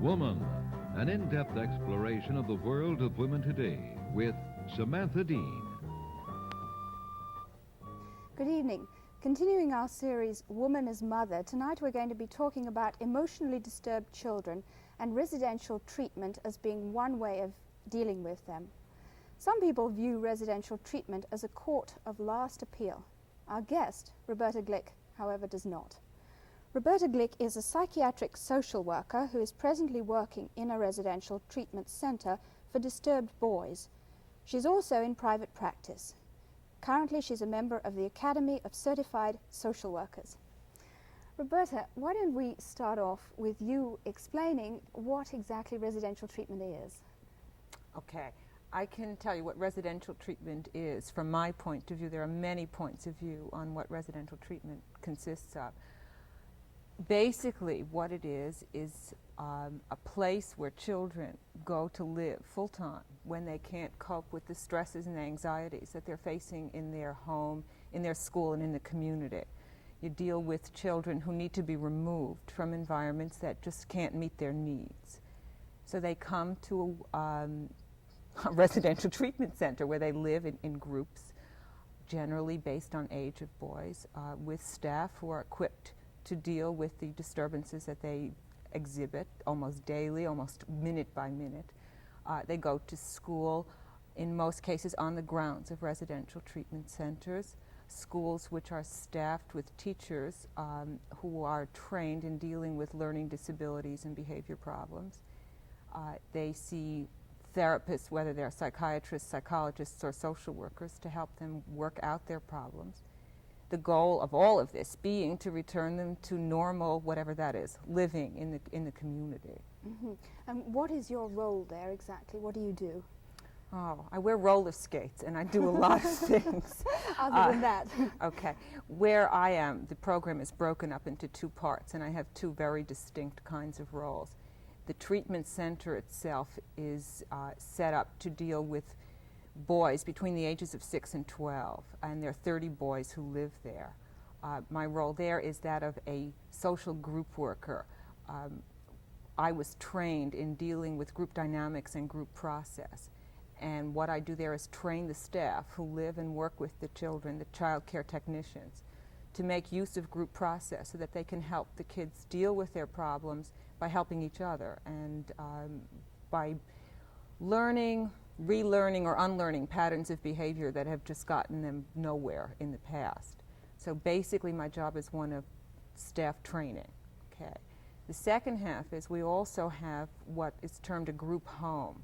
Woman, an in-depth exploration of the world of women today with Samantha Dean. Good evening. Continuing our series, Woman as Mother, tonight we're going to be talking about emotionally disturbed children and residential treatment as being one way of dealing with them. Some people view residential treatment as a court of last appeal. Our guest, Roberta Glick, however, does not. Roberta Glick is a psychiatric social worker who is presently working in a residential treatment center for disturbed boys. She's also in private practice. Currently, she's a member of the Academy of Certified Social Workers. Roberta, why don't we start off with you explaining what exactly residential treatment is? Okay, I can tell you what residential treatment is. From my point of view, there are many points of view on what residential treatment consists of. Basically, what it is a place where children go to live full-time when they can't cope with the stresses and anxieties that they're facing in their home, in their school, and in the community. You deal with children who need to be removed from environments that just can't meet their needs. So they come to a residential treatment center where they live in groups, generally based on age of boys, with staff who are equipped to deal with the disturbances that they exhibit almost daily, almost minute by minute. They go to school, in most cases, on the grounds of residential treatment centers, schools which are staffed with teachers who are trained in dealing with learning disabilities and behavior problems. They see therapists, whether they're psychiatrists, psychologists, or social workers, to help them work out their problems. The goal of all of this being to return them to normal, whatever that is, living in the community. Mm-hmm. And what is your role there exactly? What do you do? Oh, I wear roller skates and I do a lot of things. Other than that. Okay. Where I am, the program is broken up into two parts, and I have two very distinct kinds of roles. The treatment center itself is set up to deal with boys between the ages of 6 and 12, and there are 30 boys who live there. My role there is that of a social group worker. I was trained in dealing with group dynamics and group process, and what I do there is train the staff who live and work with the children, the child care technicians, to make use of group process so that they can help the kids deal with their problems by helping each other and by learning, relearning, or unlearning patterns of behavior that have just gotten them nowhere in the past. So basically my job is one of staff training. Okay. The second half is we also have what is termed a group home,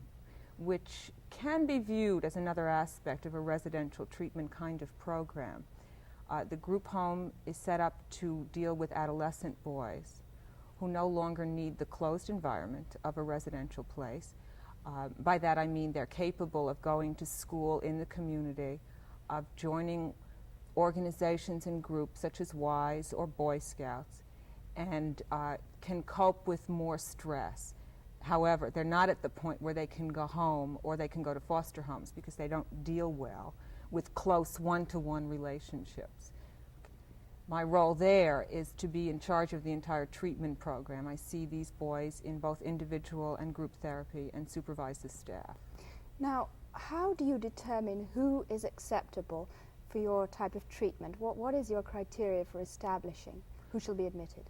which can be viewed as another aspect of a residential treatment kind of program. The group home is set up to deal with adolescent boys who no longer need the closed environment of a residential place. By that I mean they're capable of going to school in the community, of joining organizations and groups such as WISE or Boy Scouts, and can cope with more stress. However, they're not at the point where they can go home or they can go to foster homes because they don't deal well with close one-to-one relationships. My role there is to be in charge of the entire treatment program. I see these boys in both individual and group therapy and supervise the staff. Now, how do you determine who is acceptable for your type of treatment? What is your criteria for establishing who shall be admitted?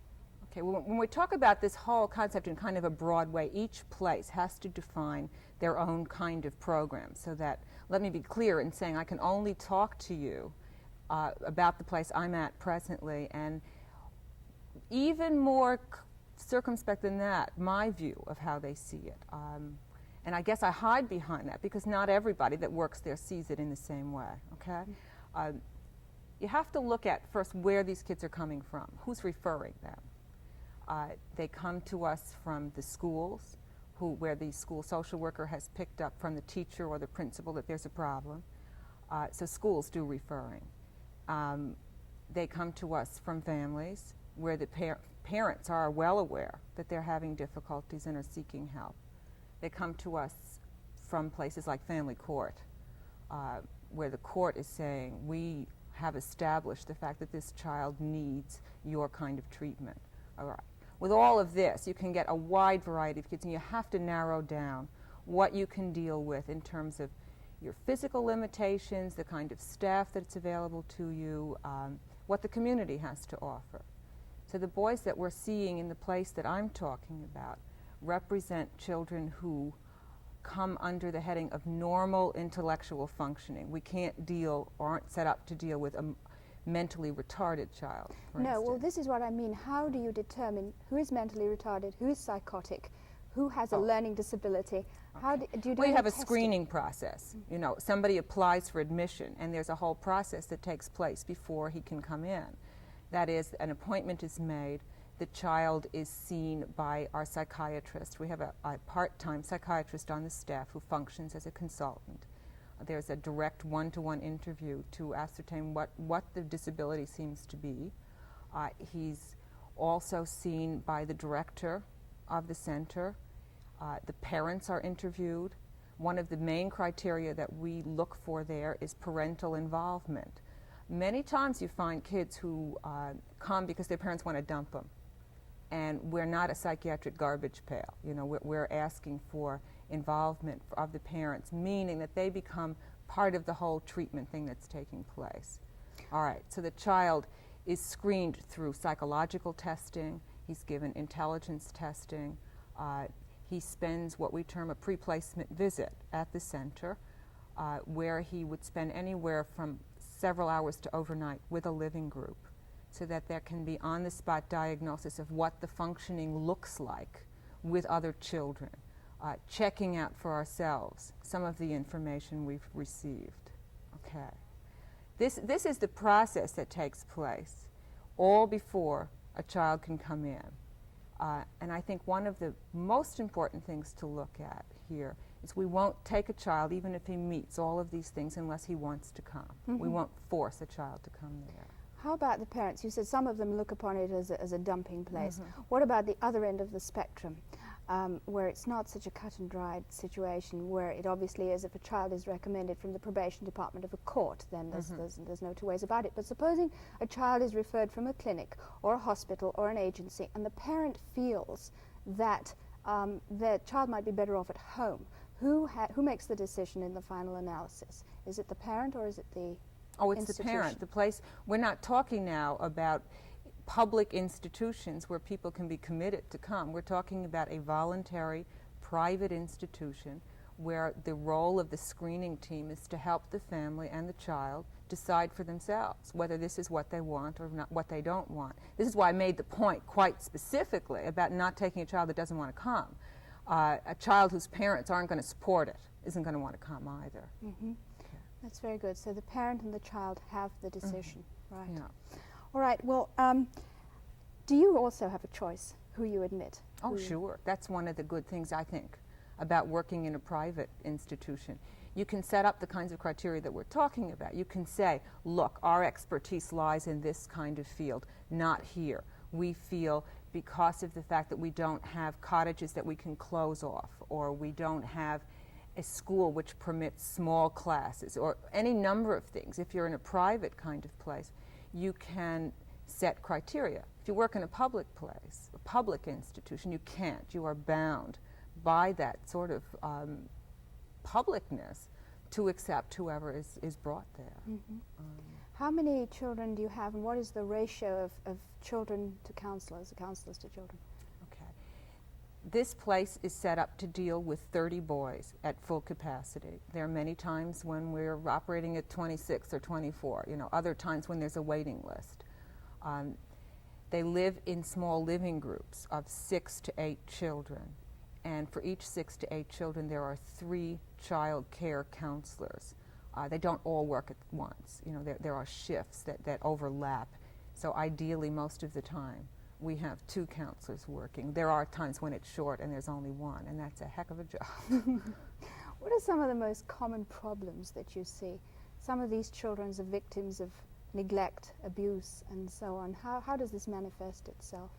Okay, well, when we talk about this whole concept in kind of a broad way, each place has to define their own kind of program, so that, let me be clear in saying I can only talk to you about the place I'm at presently, and even more circumspect than that, my view of how they see it. And I guess I hide behind that because not everybody that works there sees it in the same way, okay? You have to look at first where these kids are coming from, who's referring them. They come to us from the schools, where the school social worker has picked up from the teacher or the principal that there's a problem. So schools do referring. They come to us from families where the parents are well aware that they're having difficulties and are seeking help. They come to us from places like family court, where the court is saying, we have established the fact that this child needs your kind of treatment. All right. with all of this, you can get a wide variety of kids, and you have to narrow down what you can deal with in terms of your physical limitations, the kind of staff that's available to you, what the community has to offer. So the boys that we're seeing in the place that I'm talking about represent children who come under the heading of normal intellectual functioning. We can't deal or aren't set up to deal with a mentally retarded child, for No, well, instance. this is what I mean. How do you determine who is mentally retarded, who is psychotic, who has a learning disability? How do you do Well, you any have a testing? screening process. You know, somebody applies for admission, and there's a whole process that takes place before he can come in. That is, an appointment is made. The child is seen by our psychiatrist. We have a part-time psychiatrist on the staff who functions as a consultant. There's a direct one-to-one interview to ascertain what the disability seems to be. He's also seen by the director of the center. The parents are interviewed. One of the main criteria that we look for there is parental involvement. Many times you find kids who come because their parents want to dump them. And we're not a psychiatric garbage pail. You know, we're asking for involvement of the parents, meaning that they become part of the whole treatment thing that's taking place. All right, so the child is screened through psychological testing. He's given intelligence testing. He spends what we term a pre-placement visit at the center, where he would spend anywhere from several hours to overnight with a living group, so that there can be on-the-spot diagnosis of what the functioning looks like with other children, checking out for ourselves some of the information we've received. Okay. This is the process that takes place all before a child can come in. And I think one of the most important things to look at here is we won't take a child, even if he meets all of these things, unless he wants to come. Mm-hmm. We won't force a child to come there. How about the parents? You said some of them look upon it as a dumping place. Mm-hmm. What about the other end of the spectrum, where it's not such a cut and dried situation, where it obviously is if a child is recommended from the probation department of a court, then there's no two ways about it. But supposing a child is referred from a clinic or a hospital or an agency, and the parent feels that their child might be better off at home, who makes the decision in the final analysis? Is it the parent or is it the It's the parent. The place, we're not talking now about public institutions where people can be committed to come. We're talking about a voluntary, private institution where the role of the screening team is to help the family and the child decide for themselves whether this is what they want or not, what they don't want. This is why I made the point quite specifically about not taking a child that doesn't want to come. A child whose parents aren't going to support it isn't going to want to come either. Mm-hmm. Okay. That's very good. So the parent and the child have the decision, right? Yeah. All right. Well, do you also have a choice who you admit? Oh, sure. That's one of the good things, I think, about working in a private institution. You can set up the kinds of criteria that we're talking about. You can say, look, our expertise lies in this kind of field, not here. We feel because of the fact that we don't have cottages that we can close off, or we don't have a school which permits small classes, or any number of things. If you're in a private kind of place, you can set criteria. If you work in a public place, a public institution, you can't. You are bound by that sort of publicness to accept whoever is brought there. Mm-hmm. How many children do you have, and what is the ratio of children to counselors to children? Okay. This place is set up to deal with 30 boys at full capacity. There are many times when we're operating at 26 or 24, other times when there's a waiting list. They live in small living groups of 6 to 8 children. And for each 6 to 8 children, there are 3 child care counselors. They don't all work at once. There are shifts that overlap. So ideally, most of the time, we have 2 counselors working. There are times when it's short and there's only 1, and that's a heck of a job. What are some of the most common problems that you see? Some of these children are victims of neglect, abuse, and so on. How does this manifest itself?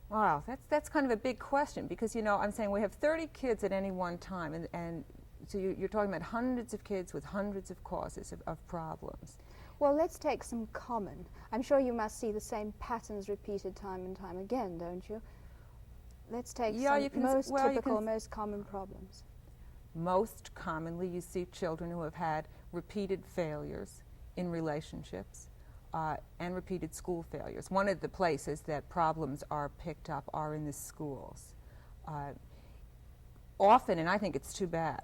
Wow, that's kind of a big question because, I'm saying we have 30 kids at any one time, and so you're talking about hundreds of kids with hundreds of causes of problems. Well, let's take some common. I'm sure you must see the same patterns repeated time and time again, don't you? Let's take some most typical, most common problems. Most commonly, you see children who have had repeated failures in relationships and repeated school failures. One of the places that problems are picked up are in the schools. Often, and I think it's too bad,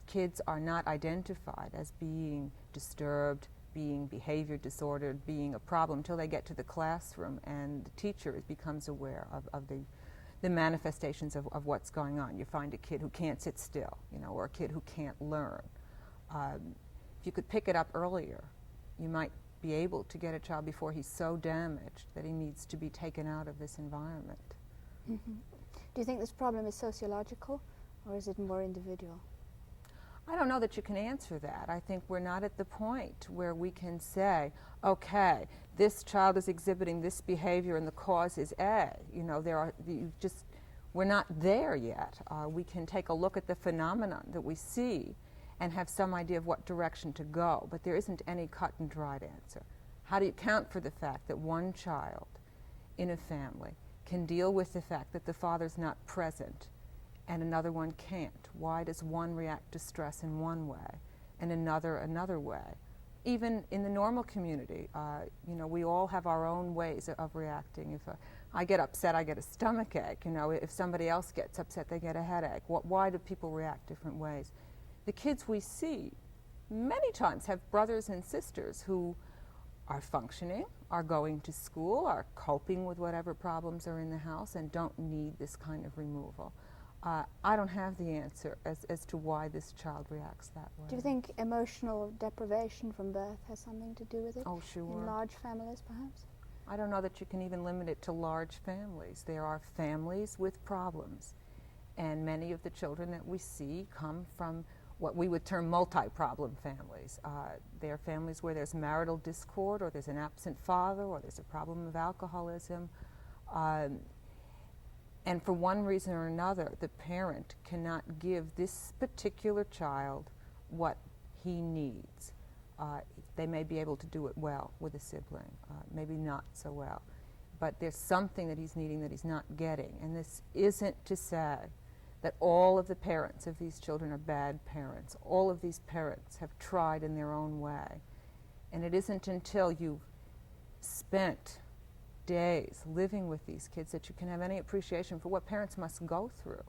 kids are not identified as being disturbed, being behavior disordered, being a problem until they get to the classroom and the teacher becomes aware of the manifestations of what's going on. You find a kid who can't sit still, or a kid who can't learn. If you could pick it up earlier, you might be able to get a child before he's so damaged that he needs to be taken out of this environment. Mm-hmm. Do you think this problem is sociological, or is it more individual? I don't know that you can answer that. I think we're not at the point where we can say, okay, this child is exhibiting this behavior and the cause is A. We're not there yet. We can take a look at the phenomenon that we see and have some idea of what direction to go, but there isn't any cut and dried answer. How do you account for the fact that one child in a family can deal with the fact that the father's not present and another one can't? Why does one react to stress in one way and another way? Even in the normal community, we all have our own ways of reacting. If I get upset, I get a stomach ache. If somebody else gets upset, they get a headache. Why do people react different ways? The kids we see many times have brothers and sisters who are functioning, are going to school, are coping with whatever problems are in the house and don't need this kind of removal. I don't have the answer as to why this child reacts that way. Do you think emotional deprivation from birth has something to do with it? Oh, sure. In large families, perhaps? I don't know that you can even limit it to large families. There are families with problems, and many of the children that we see come from what we would term multi-problem families. They're families where there's marital discord, or there's an absent father, or there's a problem of alcoholism. And for one reason or another, the parent cannot give this particular child what he needs. They may be able to do it well with a sibling, maybe not so well. But there's something that he's needing that he's not getting. And this isn't to say that all of the parents of these children are bad parents. All of these parents have tried in their own way. And it isn't until you've spent days living with these kids that you can have any appreciation for what parents must go through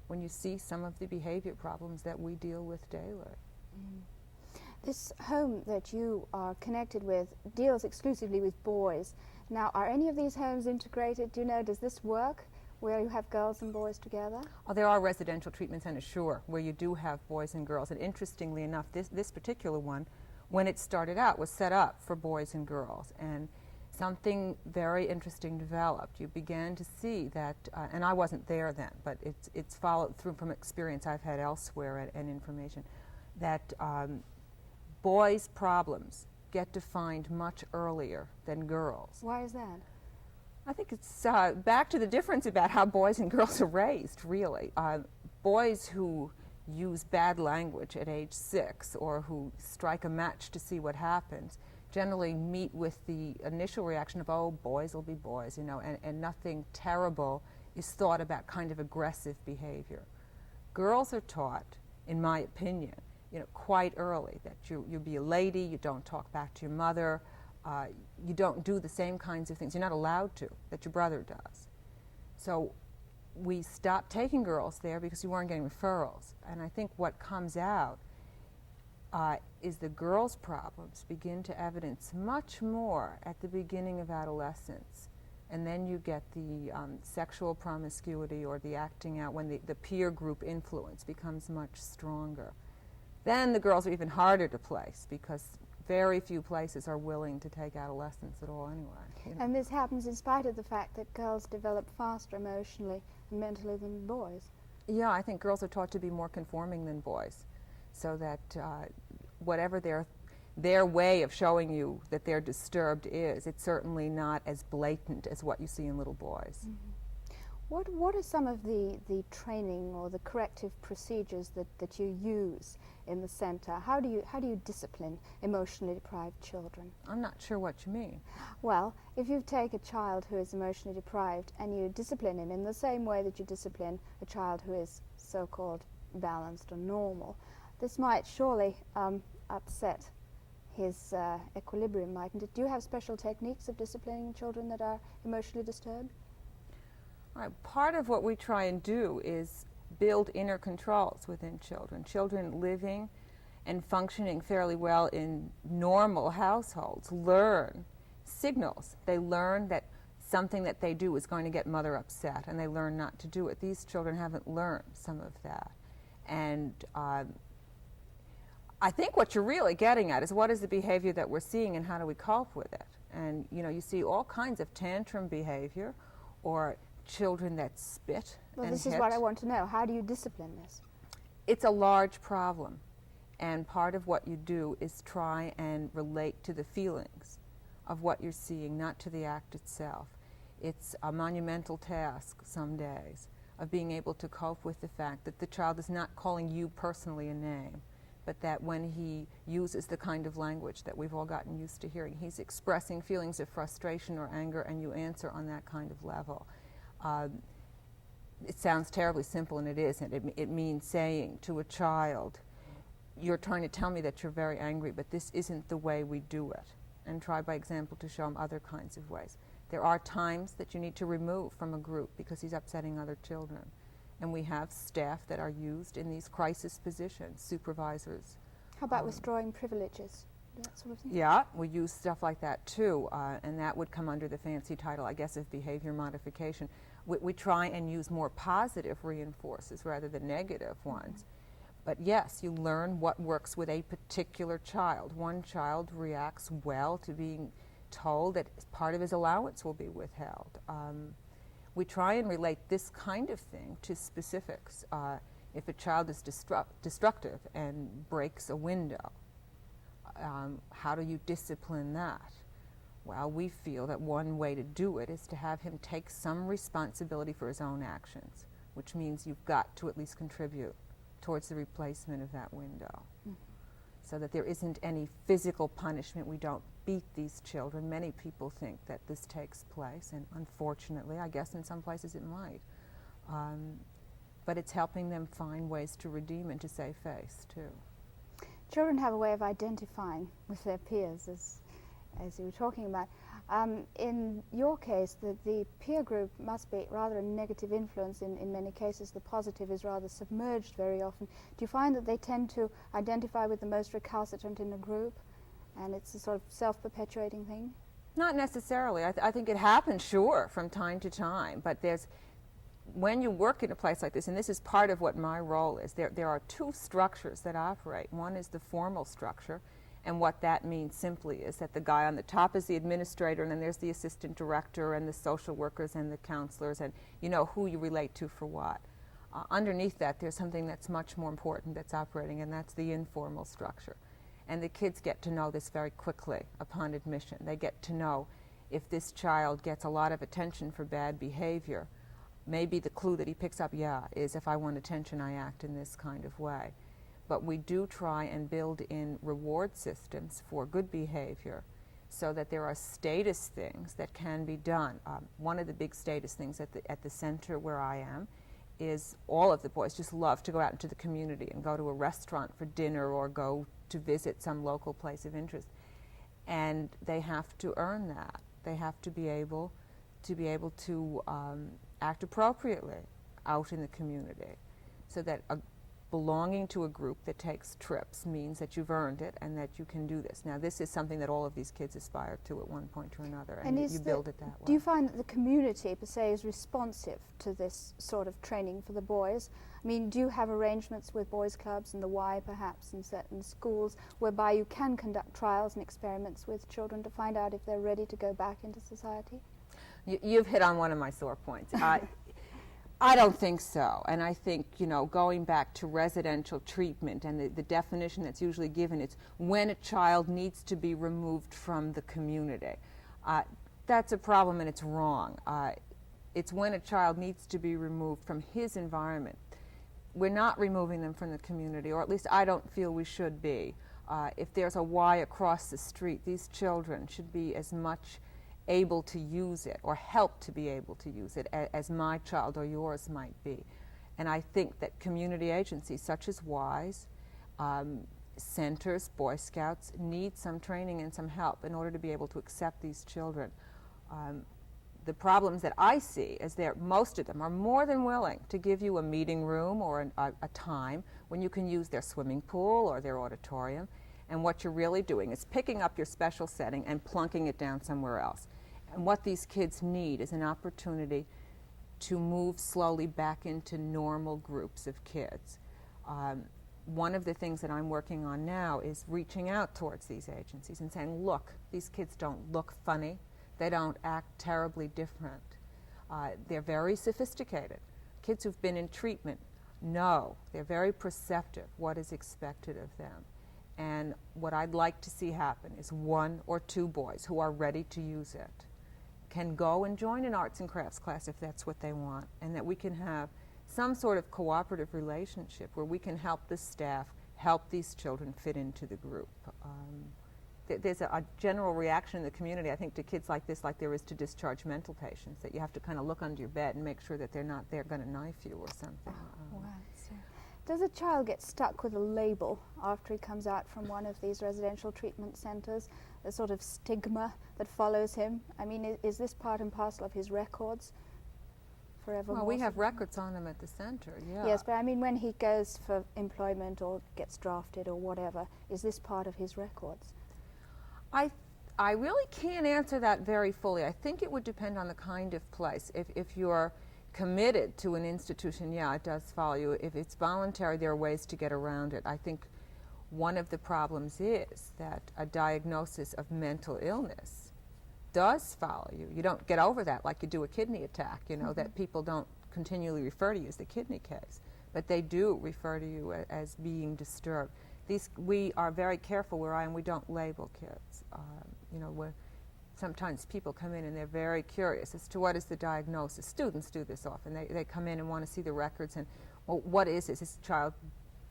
when you see some of the behavior problems that we deal with daily. Mm. This home that you are connected with deals exclusively with boys. Now, are any of these homes integrated? Do you know, does this work where you have girls and boys together? Oh, there are residential treatment centers, sure, where you do have boys and girls. And interestingly enough, this particular one, when it started out, was set up for boys and girls. And something very interesting developed. You began to see that, and I wasn't there then, but it's followed through from experience I've had elsewhere and information, that boys' problems get defined much earlier than girls. Why is that? I think it's back to the difference about how boys and girls are raised, really. Boys who use bad language at age 6 or who strike a match to see what happens generally meet with the initial reaction of, oh, boys will be boys, and nothing terrible is thought about kind of aggressive behavior. Girls are taught, in my opinion, quite early that you'll be a lady, you don't talk back to your mother, you don't do the same kinds of things, you're not allowed to, that your brother does. So we stopped taking girls there because we weren't getting referrals. And I think what comes out is the girls' problems begin to evidence much more at the beginning of adolescence. And then you get the sexual promiscuity or the acting out when the peer group influence becomes much stronger. Then the girls are even harder to place because very few places are willing to take adolescents at all anyway. And this happens in spite of the fact that girls develop faster emotionally and mentally than boys. Yeah, I think girls are taught to be more conforming than boys, so that whatever their way of showing you that they're disturbed is, it's certainly not as blatant as what you see in little boys. Mm-hmm. What are some of the training or the corrective procedures that you use in the center? How do you discipline emotionally deprived children? I'm not sure what you mean. Well, if you take a child who is emotionally deprived and you discipline him in the same way that you discipline a child who is so-called balanced or normal, this might surely upset his equilibrium, mightn't it? Do you have special techniques of disciplining children that are emotionally disturbed? Right. Part of what we try and do is build inner controls within children. Children living and functioning fairly well in normal households learn signals. They learn that something that they do is going to get mother upset, and they learn not to do it. These children haven't learned some of that. And I think what you're really getting at is what is the behavior that we're seeing and how do we cope with it? And you see all kinds of tantrum behavior or children that spit Well, and this hit. is what I want to know. How do you discipline this? It's a large problem, and part of what you do is try and relate to the feelings of what you're seeing, not to the act itself. It's a monumental task some days of being able to cope with the fact that the child is not calling you personally a name, but that when he uses the kind of language that we've all gotten used to hearing, he's expressing feelings of frustration or anger, and you answer on that kind of level. It sounds terribly simple, and it isn't. It means saying to a child, you're trying to tell me that you're very angry, but this isn't the way we do it. And try by example to show him other kinds of ways. There are times that you need to remove from a group because he's upsetting other children. And we have staff that are used in these crisis positions, supervisors. How about withdrawing privileges? That sort of thing? Yeah, we use stuff like that too, and that would come under the fancy title, I guess, of behavior modification. We try and use more positive reinforcers rather than negative ones. But yes, you learn what works with a particular child. One child reacts well to being told that part of his allowance will be withheld. We try and relate this kind of thing to specifics. If a child is destructive and breaks a window, how do you discipline that? Well, we feel that one way to do it is to have him take some responsibility for his own actions, which means you've got to at least contribute towards the replacement of that window. So that there isn't any physical punishment. We don't beat these children. Many people think that this takes place, and unfortunately, I guess in some places it might. But it's helping them find ways to redeem and to save face, too. Children have a way of identifying with their peers, as you were talking about. In your case, the peer group must be rather a negative influence in many cases. The positive is rather submerged very often. Do you find that they tend to identify with the most recalcitrant in the group, and it's a sort of self-perpetuating thing? Not necessarily. I think it happens, sure, from time to time, but when you work in a place like this, and this is part of what my role is, there are two structures that operate. One is the formal structure, and what that means simply is that the guy on the top is the administrator, and then there's the assistant director and the social workers and the counselors, and you know who you relate to for what. Underneath that, there's something that's much more important that's operating, and that's the informal structure. And the kids get to know this very quickly upon admission. They get to know if this child gets a lot of attention for bad behavior, maybe the clue that he picks up, is if I want attention, I act in this kind of way. But we do try and build in reward systems for good behavior so that there are status things that can be done. One of the big status things at the center where I am is all of the boys just love to go out into the community and go to a restaurant for dinner or go to visit some local place of interest. And they have to earn that. They have to be able to act appropriately out in the community, so that belonging to a group that takes trips means that you've earned it and that you can do this. Now, this is something that all of these kids aspire to at one point or another, and you build it that way. Do you find that the community, per se, is responsive to this sort of training for the boys? I mean, do you have arrangements with boys' clubs and the Y, perhaps, in certain schools, whereby you can conduct trials and experiments with children to find out if they're ready to go back into society? You've hit on one of my sore points. I don't think so. And I think, going back to residential treatment and the definition that's usually given, it's when a child needs to be removed from the community. That's a problem, and it's wrong. It's when a child needs to be removed from his environment. We're not removing them from the community, or at least I don't feel we should be. If there's a Y across the street, these children should be as much able to use it or help to be able to use it as my child or yours might be. And I think that community agencies such as WISE, centers, Boy Scouts, need some training and some help in order to be able to accept these children. The problems that I see is that most of them are more than willing to give you a meeting room or a time when you can use their swimming pool or their auditorium, and what you're really doing is picking up your special setting and plunking it down somewhere else. And what these kids need is an opportunity to move slowly back into normal groups of kids. One of the things that I'm working on now is reaching out towards these agencies and saying, look, these kids don't look funny. They don't act terribly different. They're very sophisticated. Kids who've been in treatment know, they're very perceptive what is expected of them. And what I'd like to see happen is 1 or 2 boys who are ready to use it can go and join an arts and crafts class if that's what they want, and that we can have some sort of cooperative relationship where we can help the staff help these children fit into the group. There's a general reaction in the community, I think, to kids like this, like there is to discharged mental patients, that you have to kind of look under your bed and make sure that they're not there going to knife you or something. Wow. So does a child get stuck with a label after he comes out from one of these residential treatment centers, a sort of stigma that follows him? I mean, is this part and parcel of his records forever? Well, we have records on him at the center, yeah. Yes, but I mean, when he goes for employment or gets drafted or whatever, is this part of his records? I really can't answer that very fully. I think it would depend on the kind of place. If you're committed to an institution, yeah, it does follow you. If it's voluntary, there are ways to get around it. I think one of the problems is that a diagnosis of mental illness does follow you. You don't get over that like you do a kidney attack, you know, that people don't continually refer to you as the kidney case, but they do refer to you as being disturbed. We are very careful where I am. We don't label kids. You know, sometimes people come in and they're very curious as to what is the diagnosis. Students do this often. They come in and want to see the records and, well, what is this? Is this child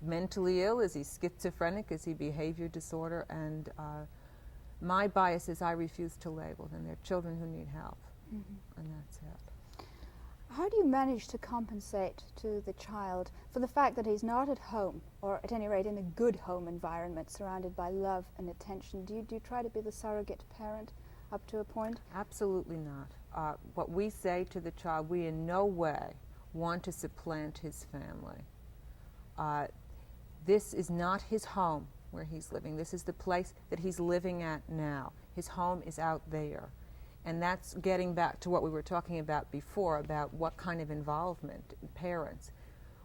mentally ill? Is he schizophrenic? Is he behavior disorder? And my bias is I refuse to label them. They're children who need help, and that's it. How do you manage to compensate to the child for the fact that he's not at home, or at any rate in a good home environment, surrounded by love and attention? Do you try to be the surrogate parent up to a point? Absolutely not. What we say to the child, we in no way want to supplant his family. This is not his home where he's living. This is the place that he's living at now. His home is out there. And that's getting back to what we were talking about before, about what kind of involvement parents.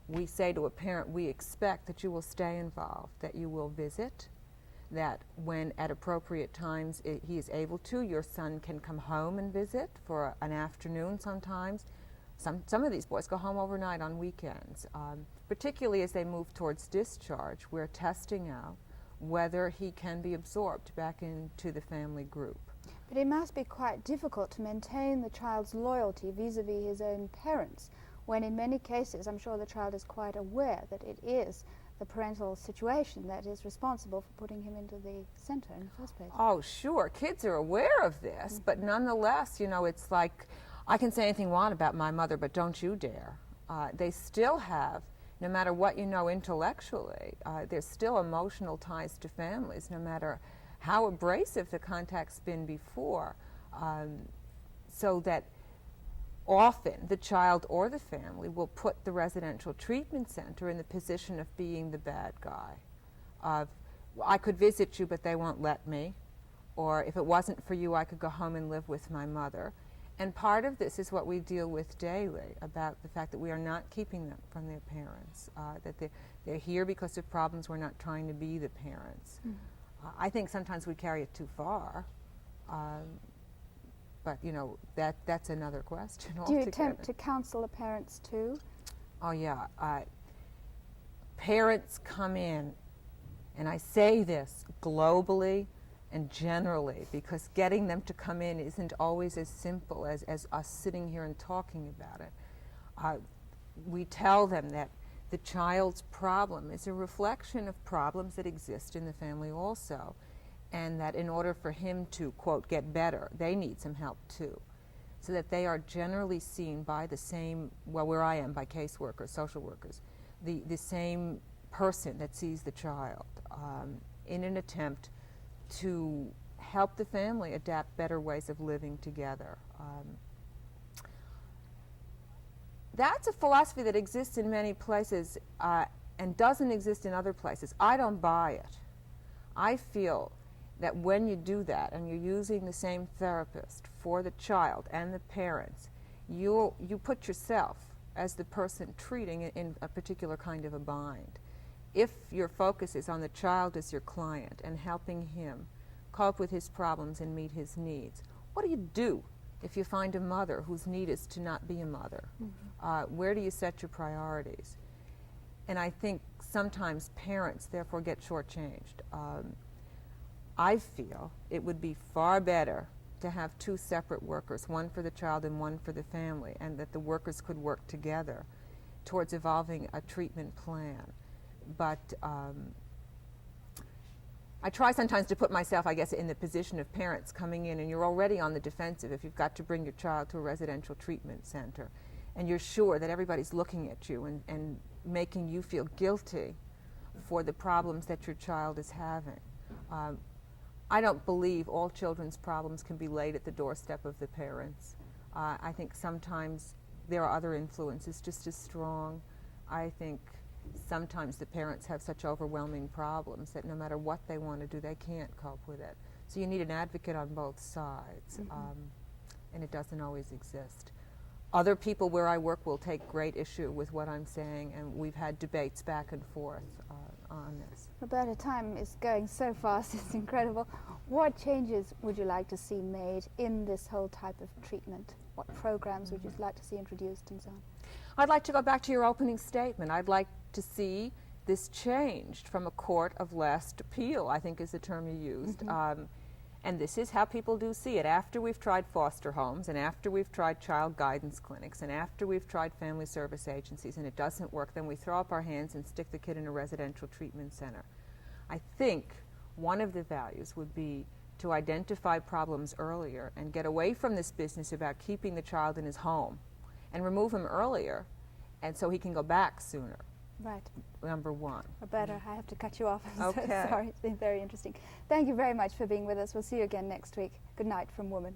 We say to a parent, we expect that you will stay involved, that you will visit, that when at appropriate times he is able to, your son can come home and visit for an afternoon sometimes. Some of these boys go home overnight on weekends, particularly as they move towards discharge. We're testing out whether he can be absorbed back into the family group. But it must be quite difficult to maintain the child's loyalty vis-a-vis his own parents, when in many cases I'm sure the child is quite aware that it is the parental situation that is responsible for putting him into the center in the first place. Oh, sure. Kids are aware of this, but nonetheless, you know, it's like, I can say anything you want about my mother, but don't you dare. They still have, no matter what you know intellectually, there's still emotional ties to families, no matter how abrasive the contact's been before, so that often the child or the family will put the residential treatment center in the position of being the bad guy. Of, I could visit you, but they won't let me. Or if it wasn't for you, I could go home and live with my mother. And part of this is what we deal with daily, about the fact that we are not keeping them from their parents, that they're here because of problems. We're not trying to be the parents. I think sometimes we carry it too far, but you know, that's another question altogether. Do you attempt to counsel the parents too? Oh yeah, parents come in, and I say this globally and generally, because getting them to come in isn't always as simple as us sitting here and talking about it. We tell them that the child's problem is a reflection of problems that exist in the family also, and that in order for him to, quote, get better, they need some help too. So that they are generally seen by the same, well, where I am, by caseworkers, social workers, the same person that sees the child, in an attempt to help the family adapt better ways of living together. That's a philosophy that exists in many places and doesn't exist in other places. I don't buy it. I feel that when you do that and you're using the same therapist for the child and the parents, you put yourself as the person treating in a particular kind of a bind. If your focus is on the child as your client and helping him cope with his problems and meet his needs, what do you do if you find a mother whose need is to not be a mother? Mm-hmm. Where do you set your priorities? And I think sometimes parents therefore get shortchanged. I feel it would be far better to have two separate workers, one for the child and one for the family, and that the workers could work together towards evolving a treatment plan. But I try sometimes to put myself, I guess, in the position of parents coming in, and you're already on the defensive if you've got to bring your child to a residential treatment center, and you're sure that everybody's looking at you and making you feel guilty for the problems that your child is having. I don't believe all children's problems can be laid at the doorstep of the parents. I think sometimes there are other influences just as strong. I think sometimes the parents have such overwhelming problems that no matter what they want to do, they can't cope with it. So you need an advocate on both sides, and it doesn't always exist. Other people where I work will take great issue with what I'm saying, and we've had debates back and forth on this. Roberta, time is going so fast, it's incredible. What changes would you like to see made in this whole type of treatment? What programs would you like to see introduced and so on? I'd like to go back to your opening statement. I'd like to see this changed from a court of last appeal, I think is the term you used. And this is how people do see it. After we've tried foster homes, and after we've tried child guidance clinics, and after we've tried family service agencies, and it doesn't work, then we throw up our hands and stick the kid in a residential treatment center. I think one of the values would be to identify problems earlier and get away from this business about keeping the child in his home and remove him earlier, and so he can go back sooner. Right. Number one. Roberta, I have to cut you off. I'm okay. so sorry. It's been very interesting. Thank you very much for being with us. We'll see you again next week. Good night from Woman.